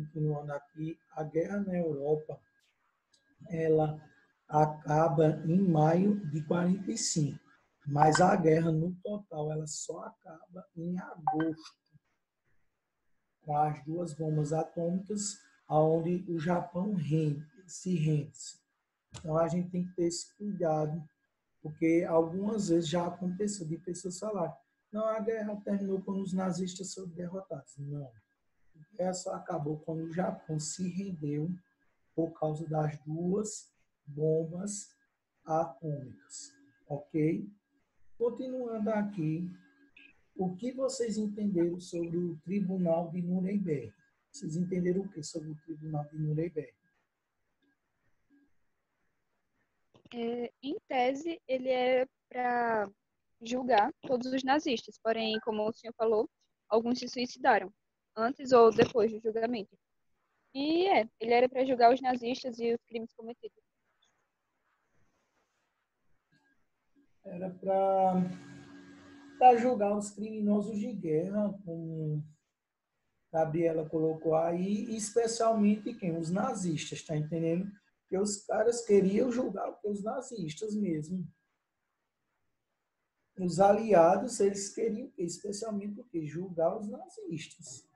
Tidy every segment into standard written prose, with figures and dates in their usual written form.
continuando aqui, a guerra na Europa, ela acaba em maio de 45, mas a guerra no total ela só acaba em agosto, com as duas bombas atômicas, aonde o Japão se rende. Então a gente tem que ter esse cuidado, porque algumas vezes já aconteceu de pessoas falarem, não, a guerra terminou quando os nazistas foram derrotados. Não. A guerra só acabou quando o Japão se rendeu por causa das duas bombas atômicas. Ok? Continuando aqui, o que vocês entenderam sobre o Tribunal de Nuremberg? Vocês entenderam o que sobre o Tribunal de Nuremberg? Em tese, ele é para julgar todos os nazistas, porém, como o senhor falou, alguns se suicidaram, antes ou depois do julgamento. E ele era para julgar os nazistas e os crimes cometidos. Era para julgar os criminosos de guerra, como Gabriela colocou aí, especialmente quem? Os nazistas, tá entendendo? Porque os caras queriam julgar os nazistas mesmo. Os aliados, eles queriam, especialmente o quê? Julgar os nazistas.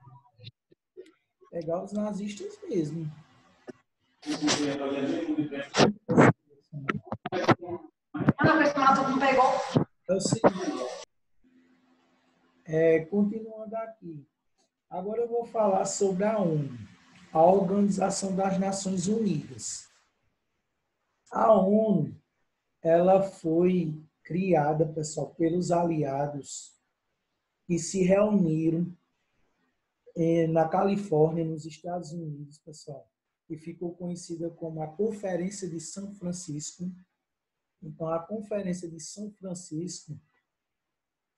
Pegar os nazistas mesmo. É o seguinte, continuando aqui. Agora eu vou falar sobre a ONU, a Organização das Nações Unidas. A ONU, ela foi criada, pessoal, pelos aliados que se reuniram na Califórnia, nos Estados Unidos, pessoal, que ficou conhecida como a Conferência de São Francisco. Então, a Conferência de São Francisco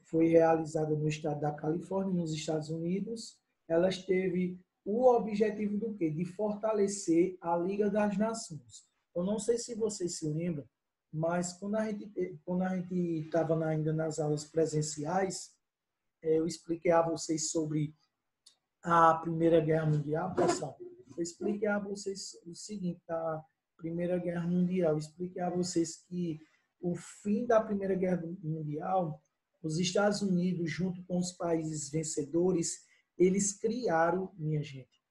foi realizada no estado da Califórnia, nos Estados Unidos. Ela teve o objetivo do quê? De fortalecer a Liga das Nações. Eu não sei se vocês se lembram, mas quando a gente estava ainda nas aulas presenciais, eu expliquei a vocês sobre a Primeira Guerra Mundial, pessoal. Eu expliquei a vocês o seguinte, a Primeira Guerra Mundial, eu expliquei a vocês que o fim da Primeira Guerra Mundial, os Estados Unidos, junto com os países vencedores, eles criaram, minha gente,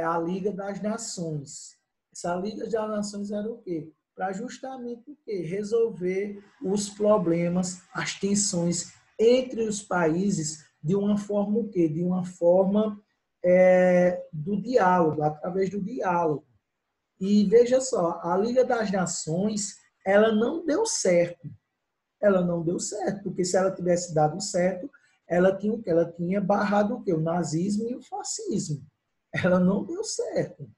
a Liga das Nações. Essa Liga das Nações era o quê? Para justamente o quê? Resolver os problemas, as tensões entre os países de uma forma o quê? De uma forma do diálogo, através do diálogo. E veja só, a Liga das Nações, ela não deu certo. Ela não deu certo, porque se ela tivesse dado certo, ela tinha o quê? Ela tinha barrado o quê? O nazismo e o fascismo. Ela não deu certo.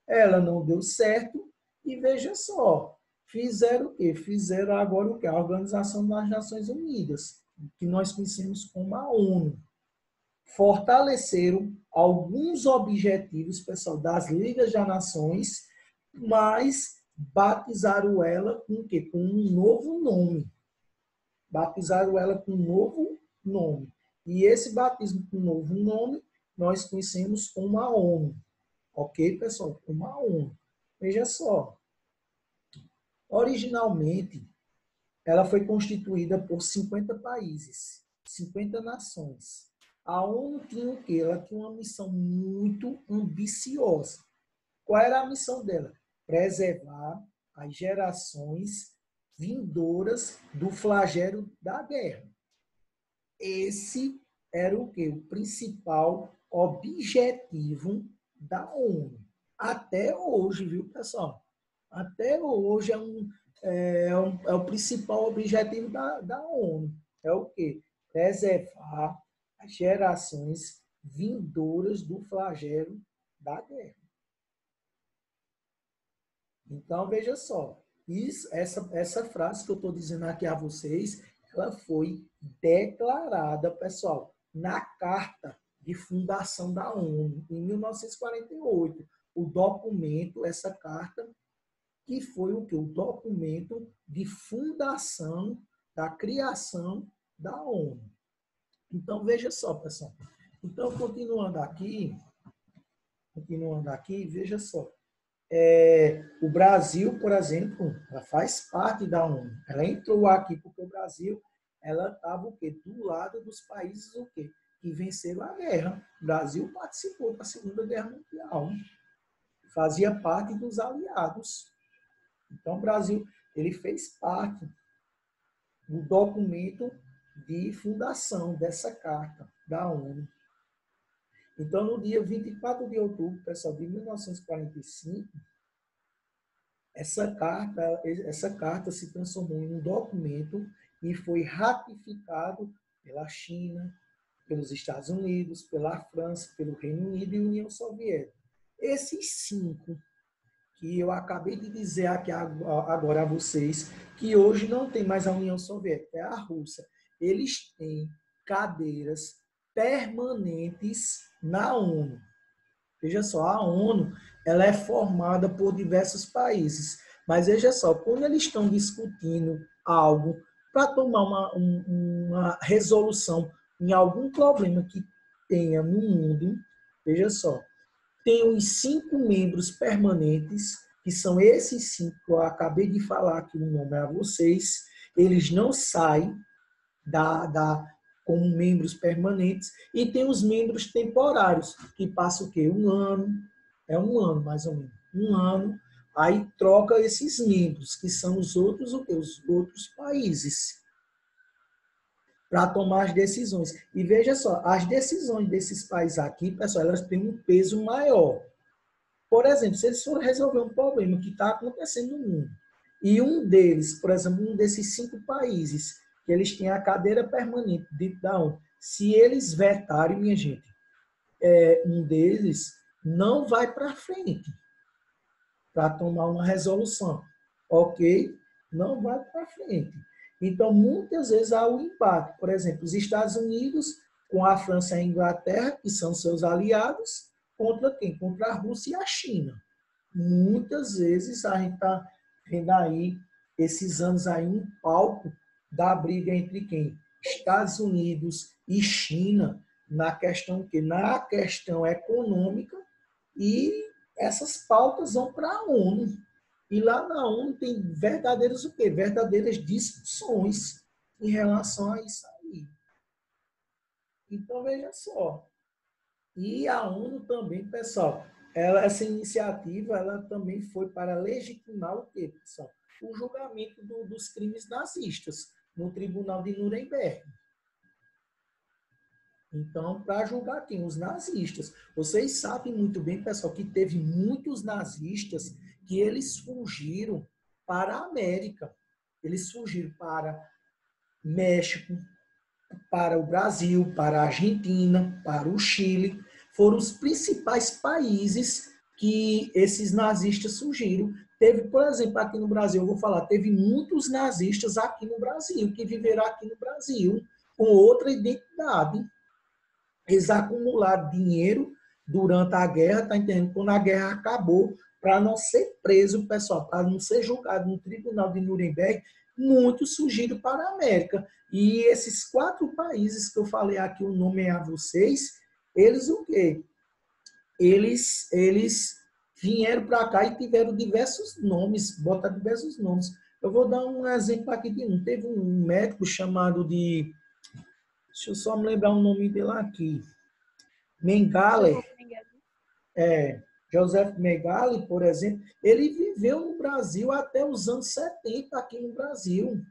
Ela não deu certo e veja só, fizeram o quê? Fizeram agora o quê? A Organização das Nações Unidas, que nós conhecemos como a ONU. Fortaleceram alguns objetivos, pessoal, das Ligas das Nações, mas batizaram ela com o quê? Com um novo nome. Batizaram ela com um novo nome. E esse batismo com um novo nome, nós conhecemos como a ONU. Ok, pessoal? Como a ONU. Veja só. Originalmente, ela foi constituída por 50 países, 50 nações. A ONU tinha o quê? Ela tinha uma missão muito ambiciosa. Qual era a missão dela? Preservar as gerações vindouras do flagelo da guerra. Esse era o quê? O principal objetivo da ONU. Até hoje, viu, pessoal? Até hoje é o principal objetivo da ONU. É o quê? Preservar as gerações vindouras do flagelo da guerra. Então, veja só. Essa frase que eu estou dizendo aqui a vocês, ela foi declarada, pessoal, na Carta de Fundação da ONU, em 1948. O documento, essa carta, que foi o quê? O documento de fundação da criação da ONU. Então, veja só, pessoal. Então, continuando aqui, continuando aqui, veja só. O Brasil, por exemplo, ela faz parte da ONU. Ela entrou aqui porque o Brasil, ela estava o quê? Do lado dos países o quê? Que venceram a guerra. O Brasil participou da Segunda Guerra Mundial. Fazia parte dos aliados. Então, o Brasil, ele fez parte do documento de fundação dessa carta da ONU. Então, no dia 24 de outubro, pessoal, de 1945, essa carta se transformou em um documento e foi ratificado pela China, pelos Estados Unidos, pela França, pelo Reino Unido e União Soviética. Esses 5 que eu acabei de dizer aqui agora a vocês, que hoje não tem mais a União Soviética, é a Rússia. Eles têm cadeiras permanentes na ONU. Veja só, a ONU ela é formada por diversos países. Mas veja só, quando eles estão discutindo algo para tomar uma resolução em algum problema que tenha no mundo, veja só, tem os 5 membros permanentes, que são esses 5 que eu acabei de falar aqui no nome a vocês. Eles não saem como membros permanentes. E tem os membros temporários, que passam o quê? Um ano mais ou menos. Um ano, aí troca esses membros, que são os outros países, para tomar as decisões. E veja só, as decisões desses países aqui, pessoal, elas têm um peso maior. Por exemplo, se eles forem resolver um problema que está acontecendo no mundo, e um deles, por exemplo, um desses 5 países, que eles têm a cadeira permanente dentro da ONU, se eles vetarem, minha gente, um deles não vai para frente para tomar uma resolução, ok? Não vai para frente. Então, muitas vezes há um empate. Por exemplo, os Estados Unidos com a França e a Inglaterra, que são seus aliados, contra quem? Contra a Rússia e a China. Muitas vezes a gente está vendo aí, esses anos aí, um palco da briga entre quem? Estados Unidos e China, na questão que? Na questão econômica, e essas pautas vão para a ONU. E lá na ONU tem verdadeiras o quê? Verdadeiras discussões em relação a isso aí. Então, veja só. E a ONU também, pessoal, essa iniciativa ela também foi para legitimar o quê, pessoal? O julgamento dos crimes nazistas no Tribunal de Nuremberg. Então, para julgar quem? Os nazistas. Vocês sabem muito bem, pessoal, que teve muitos nazistas que eles fugiram para a América. Eles fugiram para México, para o Brasil, para a Argentina, para o Chile. Foram os principais países que esses nazistas surgiram. Teve, por exemplo, aqui no Brasil, eu vou falar, teve muitos nazistas aqui no Brasil, que viveram aqui no Brasil com outra identidade. Eles acumularam dinheiro durante a guerra, tá entendendo? Quando a guerra acabou, para não ser preso, pessoal, para não ser julgado no Tribunal de Nuremberg, muitos surgiram para a América. E esses 4 países que eu falei aqui, o nome a vocês, eles o quê? Eles vieram para cá e tiveram diversos nomes, botaram diversos nomes. Eu vou dar um exemplo aqui de um. Teve um médico chamado de... Deixa eu só me lembrar o nome dele aqui. Mengele. Joseph Mengele, por exemplo, ele viveu no Brasil até os anos 70 aqui no Brasil.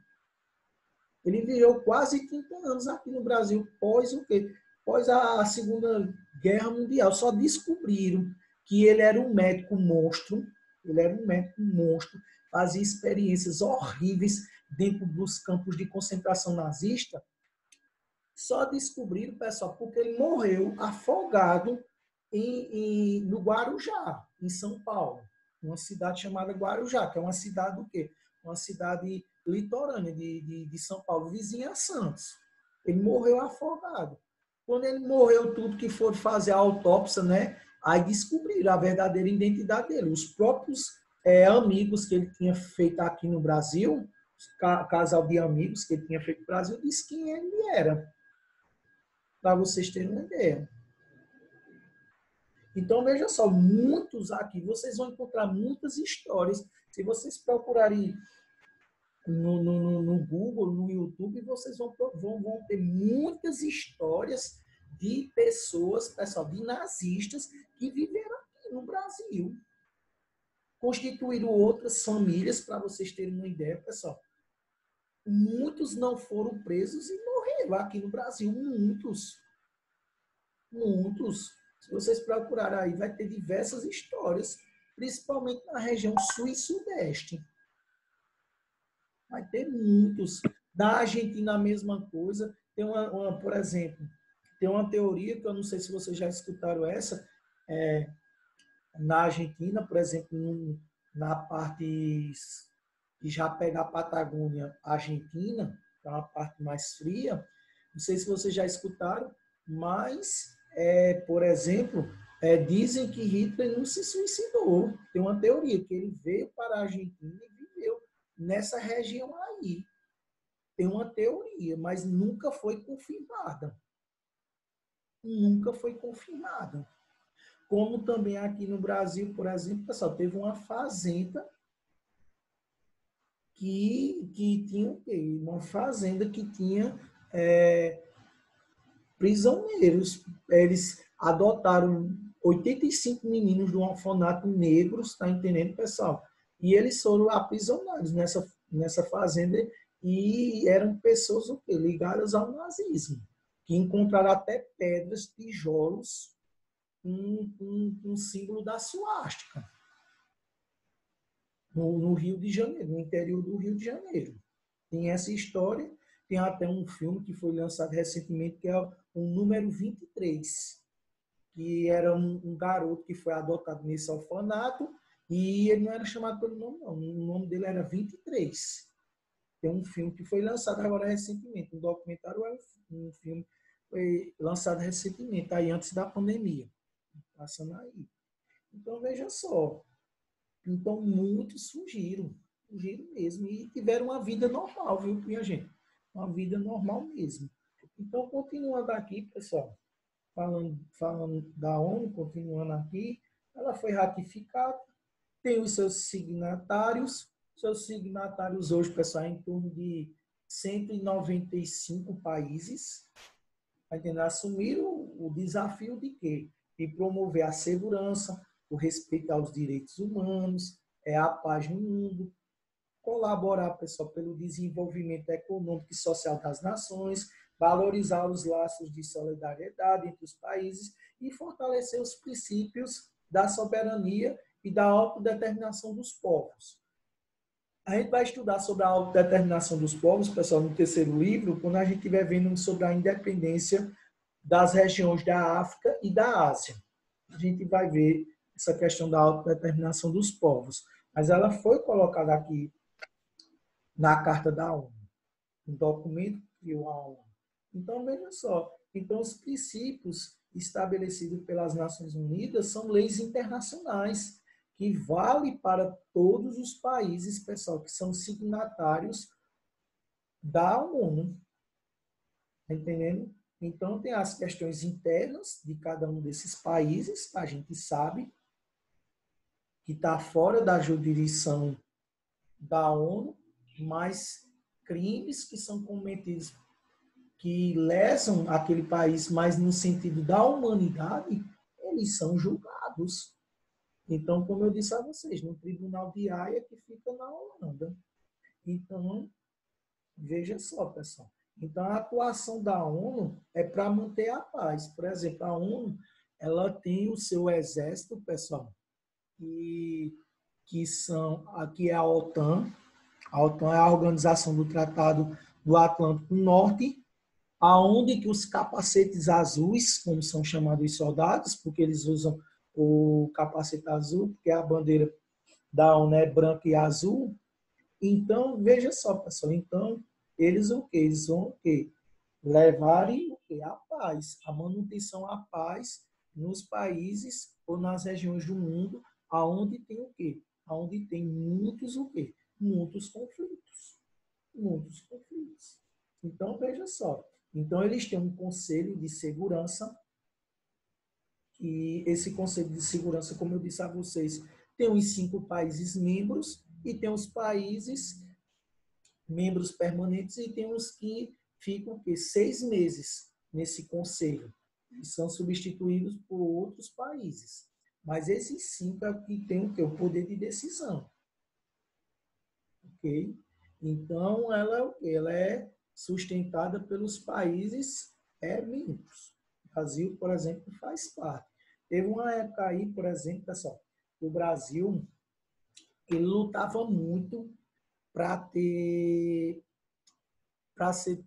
Ele viveu quase 30 anos aqui no Brasil, pós o quê? Pós a Segunda Guerra Mundial. Só descobriram que ele era um médico monstro, fazia experiências horríveis dentro dos campos de concentração nazista. Só descobriram, pessoal, porque ele morreu afogado no Guarujá, em São Paulo. Uma cidade chamada Guarujá, que é uma cidade do quê? Uma cidade litorânea de São Paulo, vizinha a Santos. Ele morreu afogado. Quando ele morreu, tudo que for fazer a autópsia, né? Aí descobriram a verdadeira identidade dele. Os próprios amigos que ele tinha feito aqui no Brasil, casal de amigos que ele tinha feito no Brasil, disse quem ele era. Para vocês terem uma ideia. Então, veja só, muitos aqui, vocês vão encontrar muitas histórias. Se vocês procurarem no Google, no YouTube, vocês vão ter muitas histórias de pessoas, pessoal, de nazistas que viveram aqui no Brasil. Constituíram outras famílias, para vocês terem uma ideia, pessoal. Muitos não foram presos e morreram aqui no Brasil. Muitos. Muitos. Se vocês procurarem aí, vai ter diversas histórias, principalmente na região sul e sudeste. Vai ter muitos. Na Argentina, a mesma coisa. Tem por exemplo, tem uma teoria que eu não sei se vocês já escutaram essa. Na Argentina, por exemplo, na parte que já pega a Patagônia Argentina, que é uma parte mais fria, não sei se vocês já escutaram, mas, por exemplo, dizem que Hitler não se suicidou. Tem uma teoria que ele veio para a Argentina e viveu nessa região aí. Tem uma teoria, mas nunca foi confirmada. Nunca foi confirmada. Como também aqui no Brasil, por exemplo, pessoal, teve uma fazenda que tinha o quê? Uma fazenda que tinha prisioneiros. Eles adotaram 85 meninos do orfanato negros, tá entendendo, pessoal? E eles foram aprisionados nessa fazenda e eram pessoas o quê? Ligadas ao nazismo, que encontraram até pedras, tijolos, um símbolo da suástica no Rio de Janeiro, no interior do Rio de Janeiro. Tem essa história, tem até um filme que foi lançado recentemente, que é o número 23, que era um garoto que foi adotado nesse orfanato, e ele não era chamado pelo nome, não. O nome dele era 23. Tem um filme que foi lançado agora recentemente, um documentário, um filme foi lançado recentemente, aí antes da pandemia. Passando aí. Então, veja só. Então, muitos fugiram mesmo, e tiveram uma vida normal, viu, minha gente? Uma vida normal mesmo. Então, continuando aqui, pessoal, falando da ONU, continuando aqui, ela foi ratificada, tem os seus signatários. Seus signatários hoje, pessoal, em torno de 195 países, assumiram o desafio de quê? De promover a segurança, o respeito aos direitos humanos, a paz no mundo, colaborar, pessoal, pelo desenvolvimento econômico e social das nações, valorizar os laços de solidariedade entre os países e fortalecer os princípios da soberania e da autodeterminação dos povos. A gente vai estudar sobre a autodeterminação dos povos, pessoal, no terceiro livro, quando a gente estiver vendo sobre a independência das regiões da África e da Ásia. A gente vai ver essa questão da autodeterminação dos povos. Mas ela foi colocada aqui na Carta da ONU, um documento que criou a ONU. Então, veja só. Então, os princípios estabelecidos pelas Nações Unidas são leis internacionais que valem para todos os países, pessoal, que são signatários da ONU. Tá entendendo? Então, tem as questões internas de cada um desses países, a gente sabe que está fora da jurisdição da ONU, mas crimes que são cometidos que lesam aquele país, mas no sentido da humanidade, eles são julgados. Então, como eu disse a vocês, no Tribunal de Haia, que fica na Holanda. Então, veja só, pessoal. Então, a atuação da ONU é para manter a paz. Por exemplo, a ONU, ela tem o seu exército, pessoal, que é a OTAN. A OTAN é a Organização do Tratado do Atlântico Norte, aonde que os capacetes azuis, como são chamados os soldados, porque eles usam o capacete azul, porque a bandeira da ONU é branca e azul. Então, veja só, pessoal, então, eles o quê? Eles vão o quê? Levarem o quê? A paz, a manutenção à paz nos países ou nas regiões do mundo aonde tem o quê? Aonde tem muitos o quê? Muitos conflitos. Muitos conflitos. Então, veja só. Então, eles têm um conselho de segurança E esse Conselho de Segurança, como eu disse a vocês, tem os 5 países membros e tem os países membros permanentes e tem os que ficam 6 meses nesse conselho e são substituídos por outros países. Mas esses 5 é o que tem o poder de decisão. Ok? Então, ela é sustentada pelos países membros. O Brasil, por exemplo, faz parte. Teve uma época aí, por exemplo, pessoal, o Brasil ele lutava muito para ter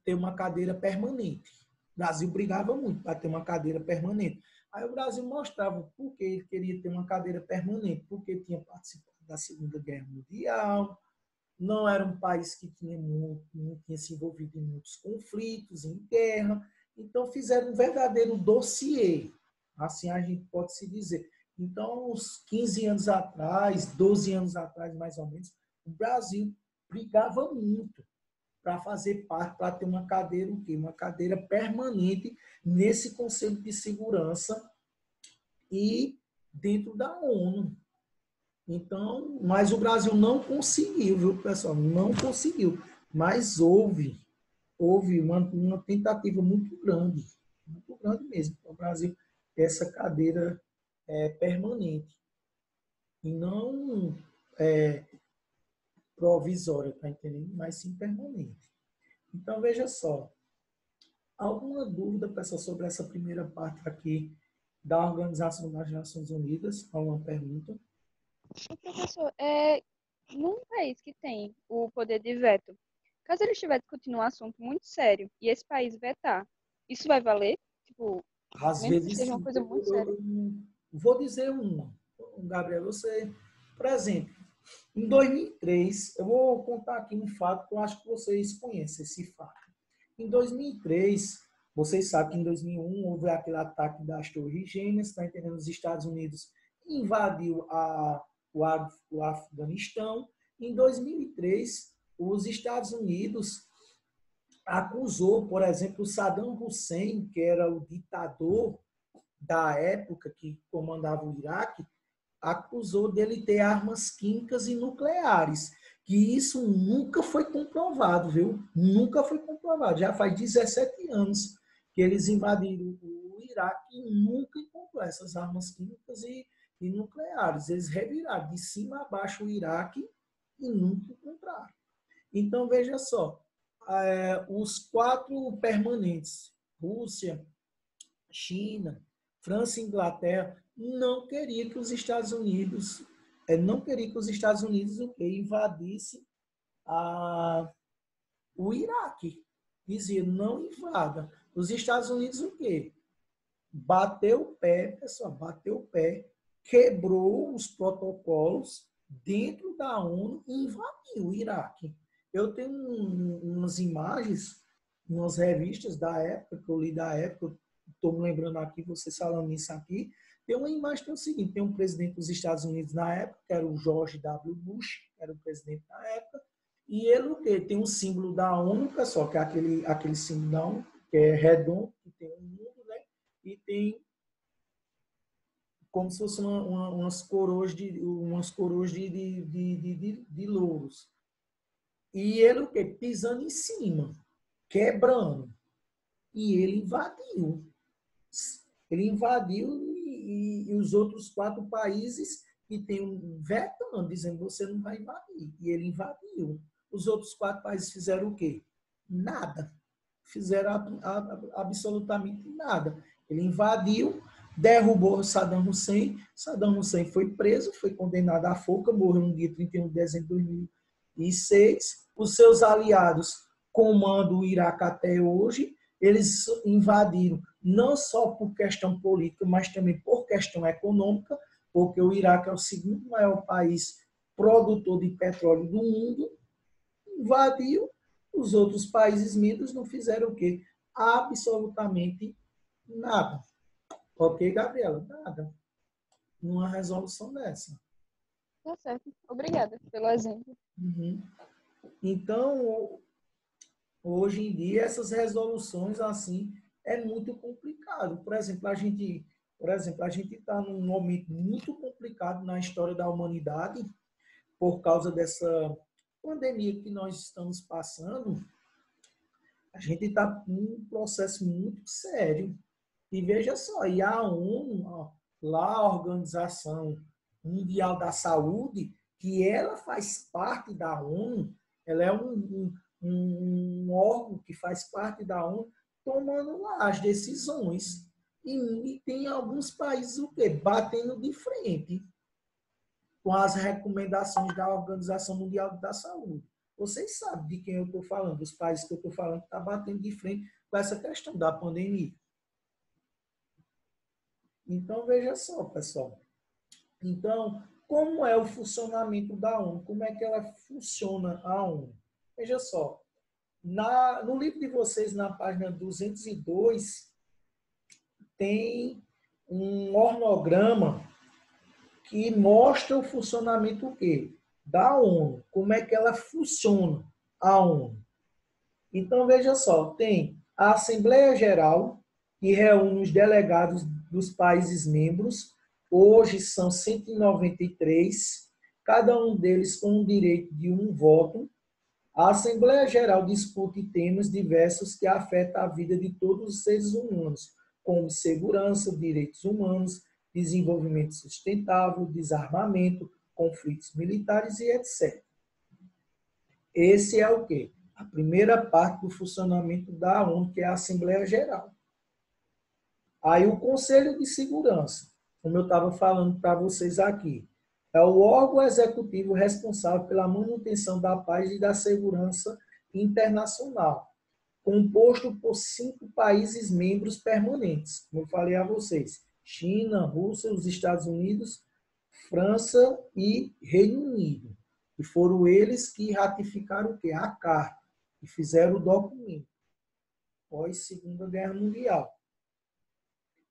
uma cadeira permanente. O Brasil brigava muito para ter uma cadeira permanente. Aí o Brasil mostrava por que ele queria ter uma cadeira permanente, porque tinha participado da Segunda Guerra Mundial, não era um país que não tinha se envolvido em muitos conflitos, em guerra. Então, fizeram um verdadeiro dossiê, assim a gente pode se dizer. Então, uns 15 anos atrás, 12 anos atrás, mais ou menos, o Brasil brigava muito para fazer parte, para ter uma cadeira, o quê? Uma cadeira permanente nesse Conselho de Segurança e dentro da ONU. Então, mas o Brasil não conseguiu, viu, pessoal? Não conseguiu. Mas houve uma tentativa muito grande mesmo, para o Brasil ter essa cadeira permanente e não provisória, tá entendendo? Mas sim permanente. Então, veja só. Alguma dúvida, pessoal, sobre essa primeira parte aqui da Organização das Nações Unidas? Alguma pergunta? Professor, num país que tem o poder de veto, caso ele estiver discutindo um assunto muito sério e esse país vetar, isso vai valer? Tipo, Às mesmo que vezes, seja uma sim. coisa muito séria? Vou dizer uma. Gabriel, você, por exemplo, em 2003, eu vou contar aqui um fato que eu acho que vocês conhecem esse fato. Em 2003, vocês sabem que em 2001 houve aquele ataque das Torres Gêmeas, está entendendo? Os Estados Unidos invadiu o Afeganistão. Em 2003, os Estados Unidos acusou, por exemplo, Saddam Hussein, que era o ditador da época que comandava o Iraque, acusou dele ter armas químicas e nucleares, que isso nunca foi comprovado, viu? Nunca foi comprovado. Já faz 17 anos que eles invadiram o Iraque e nunca encontrou essas armas químicas e nucleares. Eles reviraram de cima a baixo o Iraque e nunca encontraram. Então, veja só, os 4 permanentes, Rússia, China, França e Inglaterra, não queria que os Estados Unidos invadisse o Iraque. Dizia, não invada. Os Estados Unidos o quê? Bateu o pé, pessoal, bateu o pé, quebrou os protocolos dentro da ONU e invadiu o Iraque. Eu tenho umas imagens, umas revistas da época, que eu li da época, estou me lembrando aqui, vocês falando isso aqui, tem uma imagem que é o seguinte, tem um presidente dos Estados Unidos na época, que era o George W. Bush, que era o presidente na época, e ele o quê? Tem um símbolo da ONU, pessoal, que é aquele símbolo da ONU, que é redondo, que tem um mundo, né? E tem como se fossem umas coroas de louros. E ele o quê? Pisando em cima, quebrando. E ele invadiu. Ele invadiu e os outros 4 países que tem um vetando, dizendo que você não vai invadir. E ele invadiu. Os outros 4 países fizeram o quê? Nada. Fizeram absolutamente nada. Ele invadiu, derrubou Saddam Hussein. Saddam Hussein foi preso, foi condenado à forca, morreu no dia 31 de dezembro de 2006. Os seus aliados comandam o Iraque até hoje. Eles invadiram não só por questão política, mas também por questão econômica, porque o Iraque é o segundo maior país produtor de petróleo do mundo. Invadiu, os outros países membros não fizeram o quê? Absolutamente nada. Ok, Gabriela? Nada. Numa resolução dessa. Tá certo. Obrigada pelo exemplo. Uhum. Então, hoje em dia, essas resoluções assim é muito complicado. Por exemplo, Por exemplo, a gente está num momento muito complicado na história da humanidade por causa dessa pandemia que nós estamos passando. A gente está num processo muito sério. E veja só, e a ONU, ó, lá a Organização Mundial da Saúde, que ela faz parte da ONU, ela é um órgão que faz parte da ONU, tomando lá as decisões. E tem alguns países o quê? Batendo de frente com as recomendações da Organização Mundial da Saúde. Vocês sabem de quem eu estou falando, dos países que eu estou falando que estão batendo de frente com essa questão da pandemia. Então, veja só, pessoal. Então, como é o funcionamento da ONU? Como é que ela funciona, a ONU? Veja só. No livro de vocês, na página 202, tem um organograma que mostra o funcionamento o quê? Da ONU. Como é que ela funciona, a ONU. Então, veja só. Tem a Assembleia Geral, que reúne os delegados dos países membros. Hoje são 193, cada um deles com o direito de um voto. A Assembleia Geral discute temas diversos que afetam a vida de todos os seres humanos, como segurança, direitos humanos, desenvolvimento sustentável, desarmamento, conflitos militares e etc. Esse é o quê? A primeira parte do funcionamento da ONU, que é a Assembleia Geral. Aí o Conselho de Segurança, como eu estava falando para vocês aqui, é o órgão executivo responsável pela manutenção da paz e da segurança internacional, composto por 5 países membros permanentes, como eu falei a vocês, China, Rússia, os Estados Unidos, França e Reino Unido. E foram eles que ratificaram o quê? A Carta, e fizeram o documento, pós Segunda Guerra Mundial.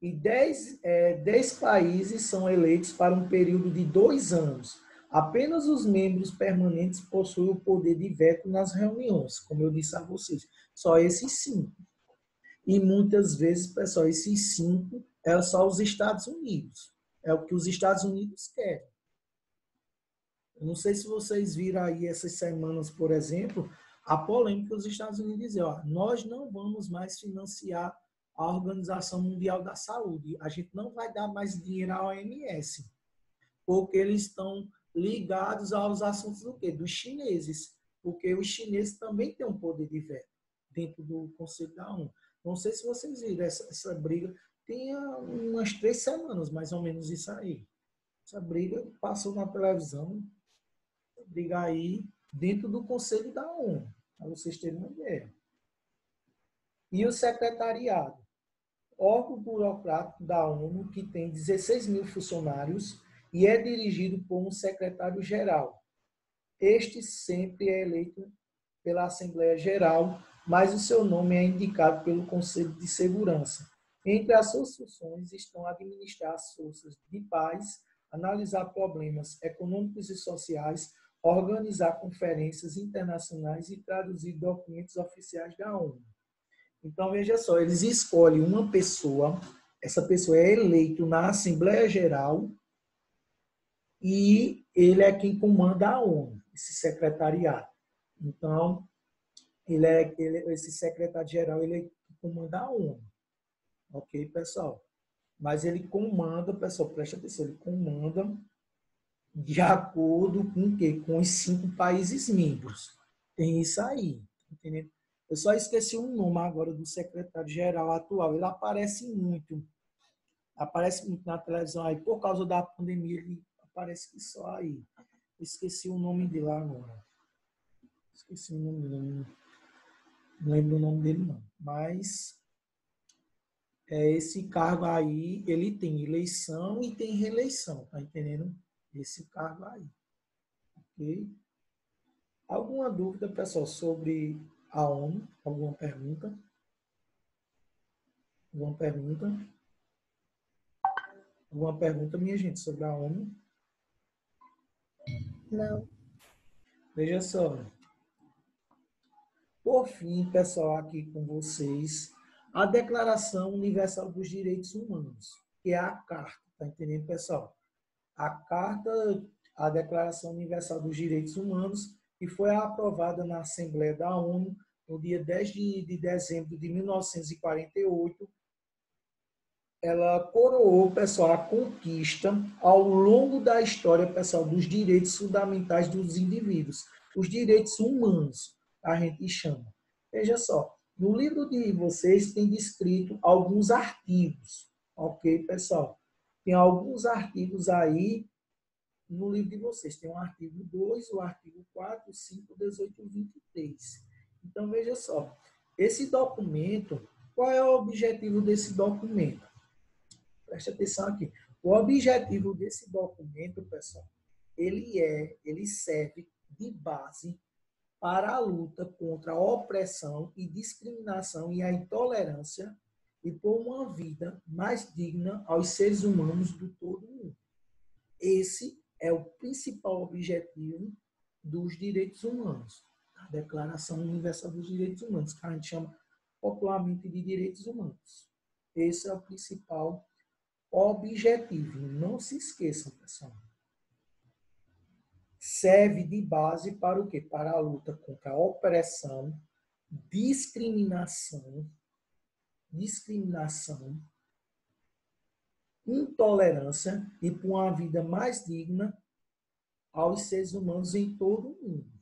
E 10 países são eleitos para um período de 2 anos. Apenas os membros permanentes possuem o poder de veto nas reuniões, como eu disse a vocês. Só esses 5. E muitas vezes, pessoal, esses 5 é só os Estados Unidos. É o que os Estados Unidos querem. Eu não sei se vocês viram aí essas semanas, por exemplo, a polêmica dos Estados Unidos dizer, ó, nós não vamos mais financiar a Organização Mundial da Saúde. A gente não vai dar mais dinheiro à OMS, porque eles estão ligados aos assuntos do quê? Dos chineses, porque os chineses também têm um poder de veto dentro do Conselho da ONU. Não sei se vocês viram essa briga, tem umas 3 semanas, mais ou menos, isso aí. Essa briga passou na televisão, briga aí dentro do Conselho da ONU, para vocês terem uma ideia. E o secretariado? Órgão burocrático da ONU que tem 16 mil funcionários e é dirigido por um secretário-geral. Este sempre é eleito pela Assembleia Geral, mas o seu nome é indicado pelo Conselho de Segurança. Entre as suas funções estão administrar as forças de paz, analisar problemas econômicos e sociais, organizar conferências internacionais e traduzir documentos oficiais da ONU. Então, veja só, eles escolhem uma pessoa, essa pessoa é eleita na Assembleia Geral e ele é quem comanda a ONU, esse secretariado. Então, esse secretário-geral, ele é quem comanda a ONU. Ok, pessoal? Mas ele comanda, pessoal, presta atenção, ele comanda de acordo com o quê? Com os 5 países membros. Tem isso aí, entendeu? Eu só esqueci o nome agora do secretário-geral atual. Ele aparece muito na televisão aí. Por causa da pandemia, ele aparece só aí. Esqueci o nome dele agora. Esqueci o nome dele. Não lembro o nome dele, não. Mas esse cargo aí, ele tem eleição e tem reeleição. Tá entendendo? Esse cargo aí. Ok? Alguma dúvida, pessoal, sobre a ONU? Alguma pergunta? Alguma pergunta? Alguma pergunta, minha gente, sobre a ONU? Não. Veja só. Por fim, pessoal, aqui com vocês, a Declaração Universal dos Direitos Humanos. que é a Carta. Está entendendo, pessoal? A Carta, a Declaração Universal dos Direitos Humanos, que foi aprovada na Assembleia da ONU no dia 10 de dezembro de 1948, ela coroou, pessoal, a conquista ao longo da história, pessoal, dos direitos fundamentais dos indivíduos, os direitos humanos, a gente chama. Veja só, no livro de vocês tem descrito alguns artigos, ok, pessoal? Tem alguns artigos aí no livro de vocês. Tem o artigo 2, o artigo 4, 5, 18 e 23. Então, veja só, esse documento, qual é o objetivo desse documento? Preste atenção aqui. O objetivo desse documento, pessoal, ele serve de base para a luta contra a opressão e discriminação e a intolerância e por uma vida mais digna aos seres humanos do todo mundo. Esse é o principal objetivo dos direitos humanos, a Declaração Universal dos Direitos Humanos, que a gente chama popularmente de direitos humanos. Esse é o principal objetivo. Não se esqueçam, pessoal. Serve de base para o quê? Para a luta contra a opressão, discriminação, intolerância e por uma vida mais digna aos seres humanos em todo o mundo.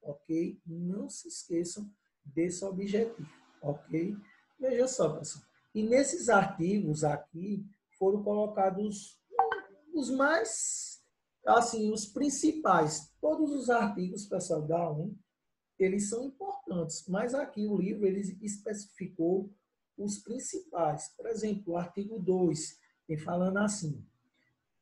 Ok? Não se esqueçam desse objetivo. Ok? Veja só, pessoal. E nesses artigos aqui foram colocados os mais, assim, os principais. Todos os artigos, pessoal, da ONU, eles são importantes, mas aqui o livro ele especificou os principais. Por exemplo, o artigo 2, tem falando assim: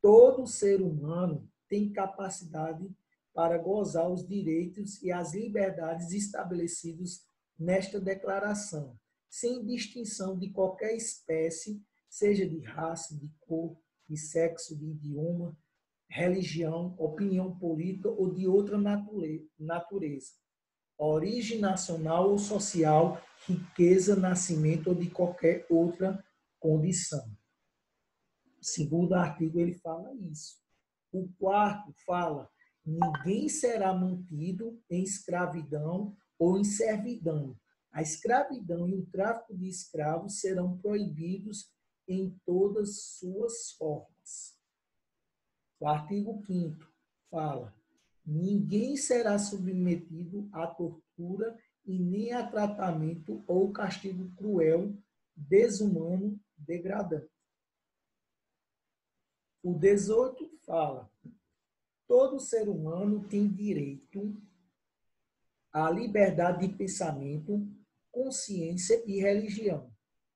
todo ser humano tem capacidade para gozar os direitos e as liberdades estabelecidos nesta declaração, sem distinção de qualquer espécie, seja de raça, de cor, de sexo, de idioma, religião, opinião política ou de outra natureza, origem nacional ou social, riqueza, nascimento ou de qualquer outra condição. O segundo artigo ele fala isso. O quarto fala: ninguém será mantido em escravidão ou em servidão. A escravidão e o tráfico de escravos serão proibidos em todas suas formas. O artigo 5º fala: ninguém será submetido à tortura e nem a tratamento ou castigo cruel, desumano, degradante. O 18 fala: todo ser humano tem direito à liberdade de pensamento, consciência e religião.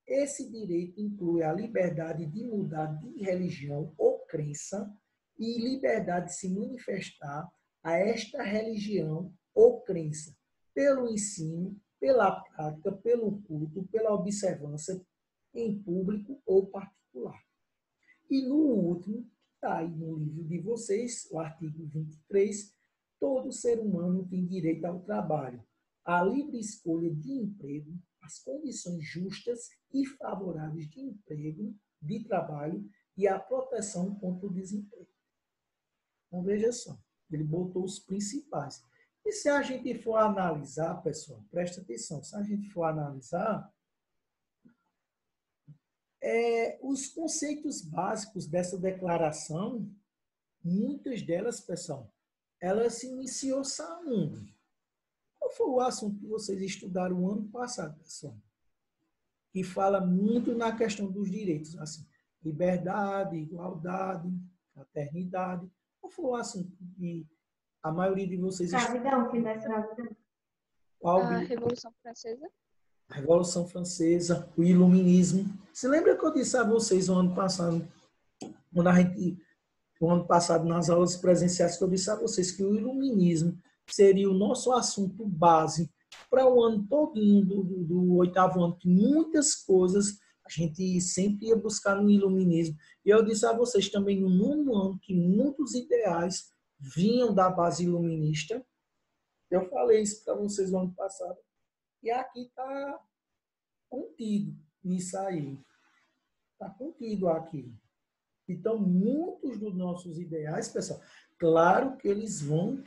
Esse direito inclui a liberdade de mudar de religião ou crença e liberdade de se manifestar a esta religião ou crença pelo ensino, pela prática, pelo culto, pela observância em público ou particular. E no último, está aí no livro de vocês, o artigo 23, todo ser humano tem direito ao trabalho, à livre escolha de emprego, às condições justas e favoráveis de emprego, de trabalho e à proteção contra o desemprego. Então, veja só, ele botou os principais. E se a gente for analisar, pessoal, presta atenção, se a gente for analisar, os conceitos básicos dessa declaração, muitas delas, pessoal, ela se iniciou onde? Qual foi o assunto que vocês estudaram o ano passado, pessoal? Que fala muito na questão dos direitos, assim, liberdade, igualdade, fraternidade. Qual foi o assunto que a maioria de vocês Escravidão, fim da escravidão. A Revolução Francesa. A Revolução Francesa, o Iluminismo. Você lembra que eu disse a vocês no ano passado, no ano passado, nas aulas presenciais, que eu disse a vocês que o Iluminismo seria o nosso assunto base para o ano todinho do oitavo ano, que muitas coisas a gente sempre ia buscar no Iluminismo. E eu disse a vocês também no nono ano que muitos ideais vinham da base iluminista. Eu falei isso para vocês no ano passado. E aqui está contido nisso aí. está contido aqui. Então, muitos dos nossos ideais, pessoal, claro que eles vão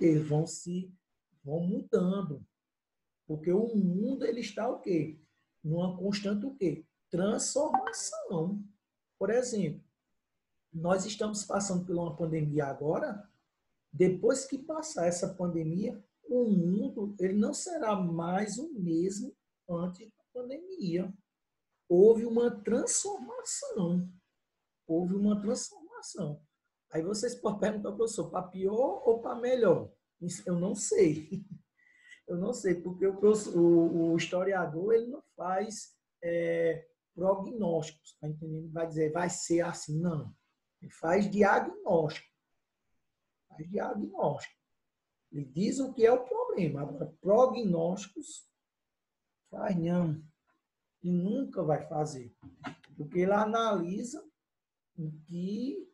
mudando, porque o mundo ele está o quê? Numa constante o quê? Transformação. Por exemplo, nós estamos passando por uma pandemia agora. Depois que passar essa pandemia, o mundo ele não será mais o mesmo antes da pandemia. Houve uma transformação. Houve uma transformação. Aí vocês podem perguntar, professor, para pior ou para melhor? Isso eu não sei. Eu não sei, porque o historiador ele não faz prognósticos, tá entendendo? Vai dizer, vai ser assim, não. Ele faz diagnóstico. Faz diagnóstico. Ele diz o que é o problema. Agora, prognósticos, faz não. E nunca vai fazer. Porque ele analisa o que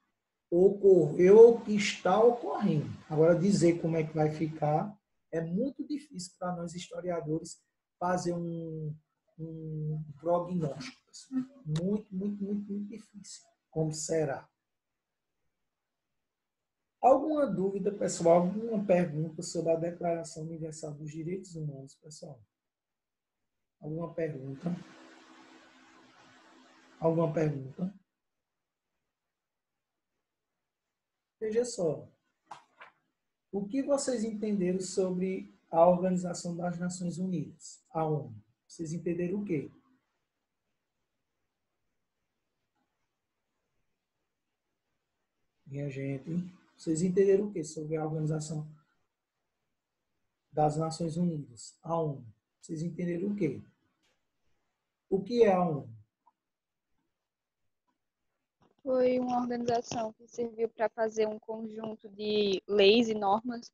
ocorreu, o que está ocorrendo. Agora, dizer como é que vai ficar é muito difícil para nós historiadores fazer um prognóstico. Muito, muito, muito, muito difícil. Como será? Alguma dúvida, pessoal? Alguma pergunta sobre a Declaração Universal dos Direitos Humanos, pessoal? Alguma pergunta? Alguma pergunta? Veja só. O que vocês entenderam sobre a Organização das Nações Unidas, a ONU? Vocês entenderam o quê? Minha gente, vocês entenderam o quê sobre a Organização das Nações Unidas, a ONU? Vocês entenderam o quê? O que é a ONU? Foi uma organização que serviu para fazer um conjunto de leis e normas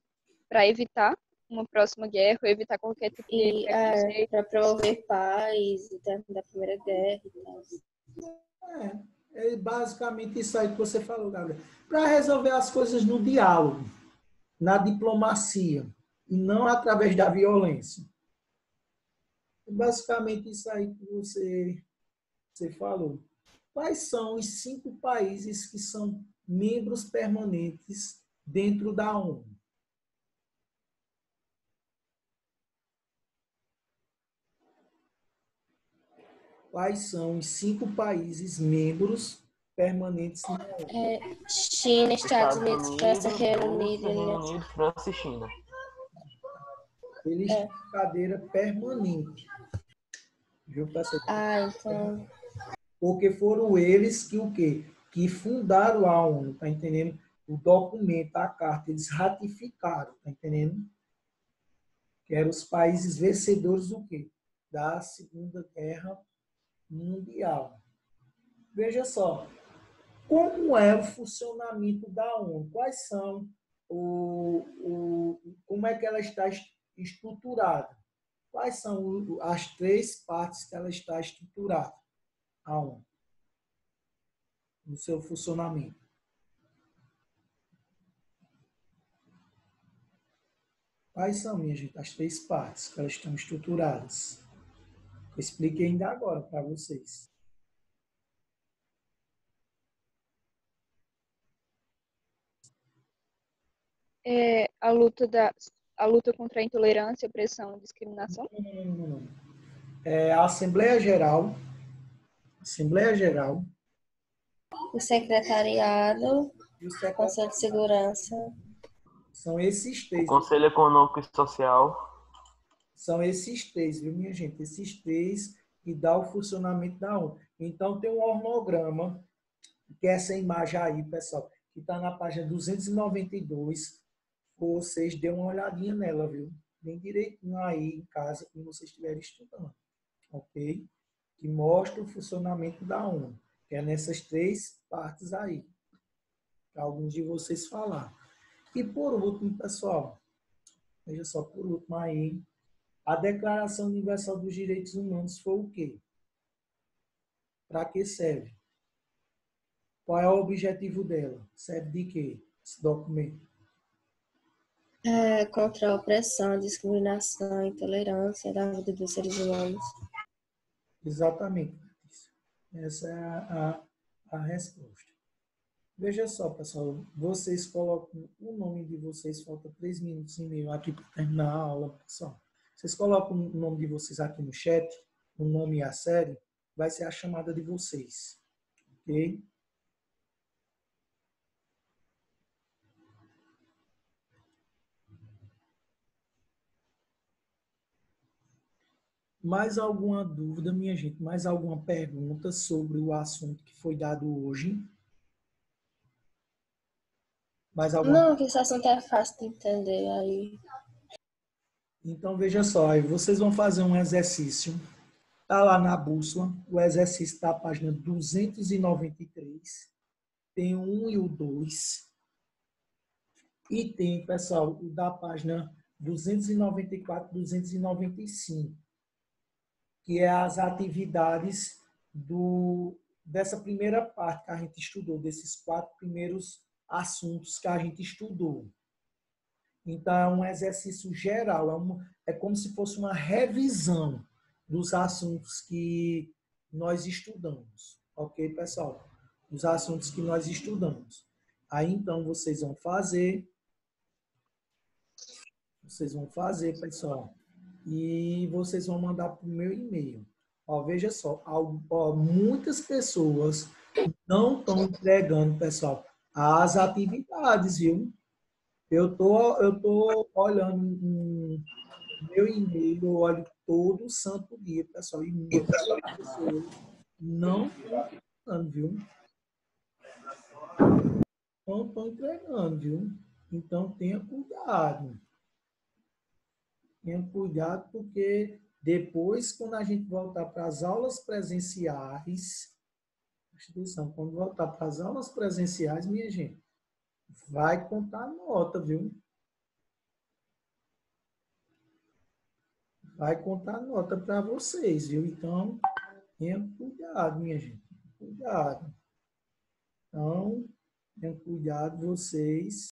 para evitar uma próxima guerra, ou evitar qualquer tipo de preconceito. Para promover paz e da Primeira Guerra e tal. É basicamente isso aí que você falou, Gabriel. Para resolver as coisas no diálogo, na diplomacia, e não através da violência. É basicamente isso aí que você falou. Quais são os 5 países que são membros permanentes dentro da ONU? Quais são os 5 países membros permanentes na ONU? China, Estados Unidos, França, Reino Unido, França e China. Eles têm cadeira permanente. Viu, pessoal? Então. Porque foram eles que o quê? Que fundaram a ONU, tá entendendo? O documento, a carta, eles ratificaram, tá entendendo? Que eram os países vencedores do quê? Da Segunda Guerra Mundial. Veja só, como é o funcionamento da ONU? Quais são como é que ela está estruturada? Quais são as 3 partes que ela está estruturada? A ONU, no seu funcionamento. Quais são, minha gente, as 3 partes que elas estão estruturadas? Eu expliquei ainda agora para vocês. A luta contra a intolerância, opressão e discriminação. Não. É a Assembleia Geral, O secretariado, e o o secretário. Conselho de Segurança. São esses 3. Conselho Econômico e Social. São esses 3, viu, minha gente? Esses 3 que dá o funcionamento da ONU. Então, tem um organograma, que é essa imagem aí, pessoal, que está na página 292. Vocês dêem uma olhadinha nela, viu? Bem direitinho aí em casa, quando vocês estiverem estudando. Ok? Que mostra o funcionamento da ONU. Que é nessas 3 partes aí. Que alguns de vocês falaram. E por último, pessoal, veja só, por último aí, a Declaração Universal dos Direitos Humanos foi o quê? Para que serve? Qual é o objetivo dela? Serve de quê, esse documento? Contra a opressão, a discriminação, a intolerância da vida dos seres humanos. Exatamente. Essa é a resposta. Veja só, pessoal, vocês colocam o nome de vocês, falta 3 minutos e meio aqui para terminar a aula, pessoal. Vocês colocam o nome de vocês aqui no chat, o nome e a série, vai ser a chamada de vocês, ok? Mais alguma dúvida, minha gente? Mais alguma pergunta sobre o assunto que foi dado hoje? Mais alguma? Não, que esse assunto é fácil de entender aí. Então, veja só, aí vocês vão fazer um exercício. Está lá na bússola, o exercício está na página 293. Tem o 1 e o 2. E tem, pessoal, o da página 294, 295, que é as atividades dessa primeira parte que a gente estudou, desses 4 primeiros assuntos que a gente estudou. Então, é um exercício geral, é como se fosse uma revisão dos assuntos que nós estudamos. Ok, pessoal? Os assuntos que nós estudamos. Aí, então, vocês vão fazer, pessoal, e vocês vão mandar para o meu e-mail. Ó, veja só, muitas pessoas não estão entregando, pessoal, as atividades, viu? Eu tô olhando meu e-mail, eu olho todo santo dia, pessoal, e muitas pessoas não estão entregando, viu? Não estão entregando, viu? Então, tenha cuidado. Tenha cuidado, porque depois, quando a gente voltar para as aulas presenciais, presta atenção, quando voltar para as aulas presenciais, minha gente, vai contar nota, viu? Vai contar nota para vocês, viu? Então, tenha cuidado, minha gente. Cuidado. Então, tenha cuidado vocês.